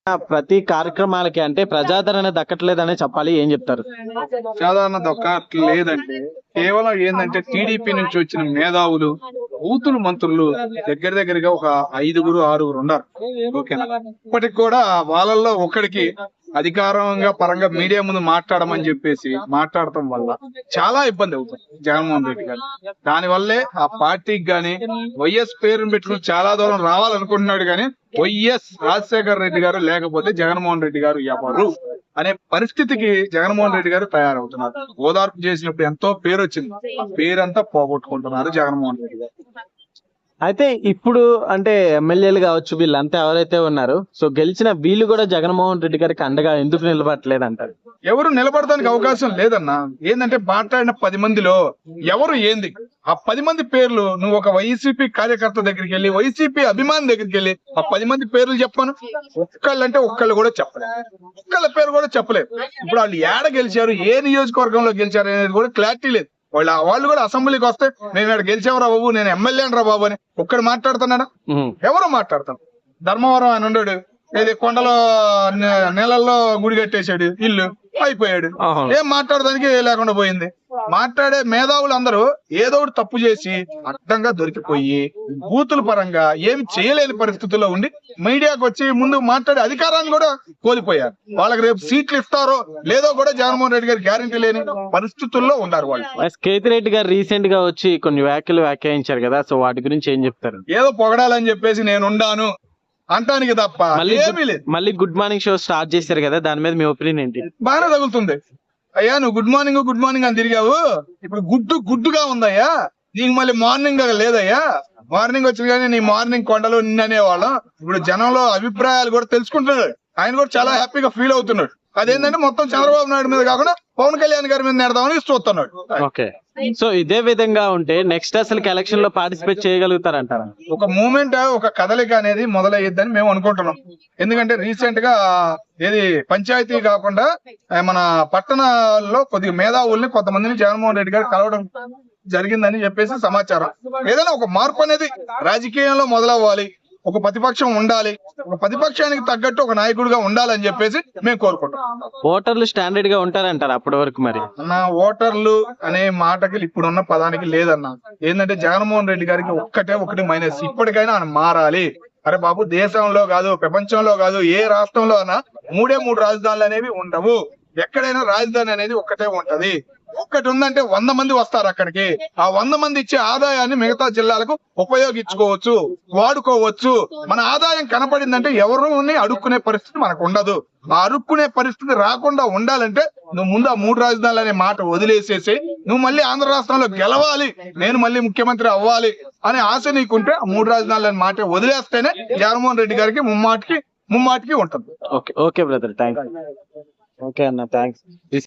ప్రతి కార్యక్రమాలకి అంటే ప్రజాదరణ దక్కట్లేదనే చెప్పాలి. ఏం చెప్తారు? సాధారణ దొక్కట్లేదంటే కేవలం ఏంటంటే టీడీపీ నుంచి వచ్చిన మేధావులు, బూతులు మంత్రులు దగ్గరగా ఒక 5-6 ఉన్నారు. ఓకేనా? ఇప్పటికి కూడా వాళ్ళల్లో ఒకడికి అధికారంగా పరంగా మీడియా ముందు మాట్లాడమని చెప్పేసి మాట్లాడటం వల్ల చాలా ఇబ్బంది అవుతుంది జగన్మోహన్ రెడ్డి గారు. దానివల్లే ఆ పార్టీకి గాని వైఎస్ పేరును పెట్టుకుని చాలా దూరం రావాలనుకుంటున్నాడు గాని వైఎస్ రాజశేఖర రెడ్డి గారు లేకపోతే జగన్మోహన్ రెడ్డి గారు ఎవరు అనే పరిస్థితికి జగన్మోహన్ రెడ్డి గారు తయారవుతున్నారు. ఓదార్పు చేసినప్పుడు ఎంతో పేరు వచ్చింది, ఆ పేరంతా పోగొట్టుకుంటున్నారు జగన్మోహన్ రెడ్డి గారు. అయితే ఇప్పుడు అంటే ఎమ్మెల్యేలు కావచ్చు, వీళ్ళంతా ఎవరైతే ఉన్నారు, సో గెలిచిన వీళ్ళు కూడా జగన్మోహన్ రెడ్డి గారికి అండగా ఎందుకు నిలబడట్లేదు అంటారు? ఎవరు నిలబడడానికి అవకాశం లేదన్నా. ఏంటంటే మాట్లాడిన 10 మందిలో ఎవరు ఏంది ఆ 10 మంది పేర్లు నువ్వు ఒక వైసీపీ కార్యకర్త దగ్గరికి వెళ్ళి, వైసీపీ అభిమాని దగ్గరికి వెళ్ళి ఆ 10 మంది పేర్లు చెప్పాను, ఒక్కళ్ళంటే ఒక్కళ్ళు కూడా చెప్పలేదు, ఒక్కళ్ళ పేరు కూడా చెప్పలేదు. ఇప్పుడు వాళ్ళు ఏడ గెలిచారు, ఏ నియోజకవర్గంలో గెలిచారు అనేది కూడా క్లారిటీ లేదు. వాళ్ళు కూడా అసెంబ్లీకి వస్తే నేను ఇక్కడ గెలిచేవరా బాబు, నేను ఎమ్మెల్యే రా బాబు అని ఒక్కడు మాట్లాడుతున్నాడా? ఎవరో మాట్లాడతాను. ధర్మవరం అని ఉన్నాడు, ఏది కొండలో నెలల్లో గుడి కట్టేశాడు, ఇల్లు అయిపోయాడు, ఏం మాట్లాడడానికి లేకుండా పోయింది. మాట్లాడే మేధావులు అందరూ ఏదో ఒకటి తప్పు చేసి అడ్డంగా దొరికిపోయి బూతుల పరంగా ఏమి చేయలేని పరిస్థితుల్లో ఉండి మీడియాకు వచ్చి ముందు మాట్లాడే అధికారాన్ని కూడా కోల్పోయారు. వాళ్ళకి రేపు సీట్లు ఇస్తారో లేదో కూడా జగన్మోహన్ రెడ్డి గారు గ్యారంటీ లేని పరిస్థితుల్లో ఉన్నారు వాళ్ళు. కేతిరెడ్డి గారు రీసెంట్ గా వచ్చి కొన్ని వ్యాఖ్యలు వ్యాఖ్యానించారు కదా, సో వాటి గురించి ఏం చెప్తారు? ఏదో పొగడాలని చెప్పేసి నేను ఉండాను అంటానికి తప్ప ఏమీ లేదు. మళ్ళీ గుడ్ మార్నింగ్ షో స్టార్ట్ చేశారు కదా, దాని మీద మీ ఒపీనియన్ ఏంటి? బాగానే తగులుతుంది అయ్యా. నువ్వు గుడ్ మార్నింగ్ అని తిరిగావు, ఇప్పుడు గుడ్డుగా ఉందయ్యా, నీకు మళ్ళీ మార్నింగ్ లేదయ్యా. మార్నింగ్ వచ్చిన కానీ నీ మార్నింగ్ కొండలు నిన్ననేవాళ్ళం. ఇప్పుడు జనంలో అభిప్రాయాలు కూడా తెలుసుకుంటున్నాడు, ఆయన కూడా చాలా హ్యాపీగా ఫీల్ అవుతున్నాడు. అదేంటంటే మొత్తం చంద్రబాబు నాయుడు మీద కాకుండా పవన్ కళ్యాణ్ గారి మీద నేడదామని చూస్తున్నాడు. ఓకే, సో ఇదే విధంగా ఉంటే నెక్స్ట్ అసలు ఎలక్షన్ లో పార్టిసిపేట్ చేయగలుగుతారంటారా? ఒక మూమెంట్, ఒక కదలిక అనేది మొదలయ్యిద్దని మేము అనుకుంటున్నాం. ఎందుకంటే రీసెంట్ గా ఏది పంచాయతీ కాకుండా మన పట్టణాల్లో కొద్దిగా మేధావుల్ని కొంతమందిని జగన్మోహన్ రెడ్డి గారు కలవడం జరిగిందని చెప్పేసి సమాచారం. ఏదైనా ఒక మార్పు అనేది రాజకీయంలో మొదలవ్వాలి, ఒక ప్రతిపక్షం ఉండాలి, ఒక ప్రతిపక్షానికి తగ్గట్టు ఒక నాయకుడిగా ఉండాలని చెప్పేసి మేము కోరుకుంటాం. ఓటర్లు స్టాండర్డ్ గా ఉంటారంటారు అప్పటి వరకు? మరి అన్న, ఓటర్లు అనే మాటకి ఇప్పుడున్న పదానికి లేదన్నా. ఏంటంటే జగన్మోహన్ రెడ్డి గారికి ఒకటి మైనస్. ఇప్పటికైనా ఆయన మారాలి. అరే బాబు, దేశంలో కాదు, ప్రపంచంలో కాదు, ఏ రాష్ట్రంలో అయినా 3 రాజధానులు అనేవి ఉండవు. ఎక్కడైనా రాజధాని అనేది ఒక్కటే ఉంటది. ఒక్కటి ఉందంటే 100 మంది వస్తారు అక్కడికి. ఆ 100 మంది ఇచ్చే ఆదాయాన్ని మిగతా జిల్లాలకు ఉపయోగించుకోవచ్చు, వాడుకోవచ్చు. మన ఆదాయం కనపడిందంటే ఎవరిని అడుక్కునే పరిస్థితి మనకు ఉండదు. ఆ అడుక్కునే పరిస్థితి రాకుండా ఉండాలంటే నువ్వు ముందు ఆ 3 రాజధానులు అనే మాట వదిలేసేసి నువ్వు మళ్ళీ ఆంధ్ర రాష్ట్రంలో గెలవాలి, నేను మళ్ళీ ముఖ్యమంత్రి అవ్వాలి అనే ఆశ నీకుంటే ఆ 3 రాజధానులు అనే మాట వదిలేస్తేనే జగన్మోహన్ రెడ్డి గారికి ముమ్మాటికి ఉంటుంది. Okay brother, thanks. ఓకే అన్న, థ్యాంక్స్.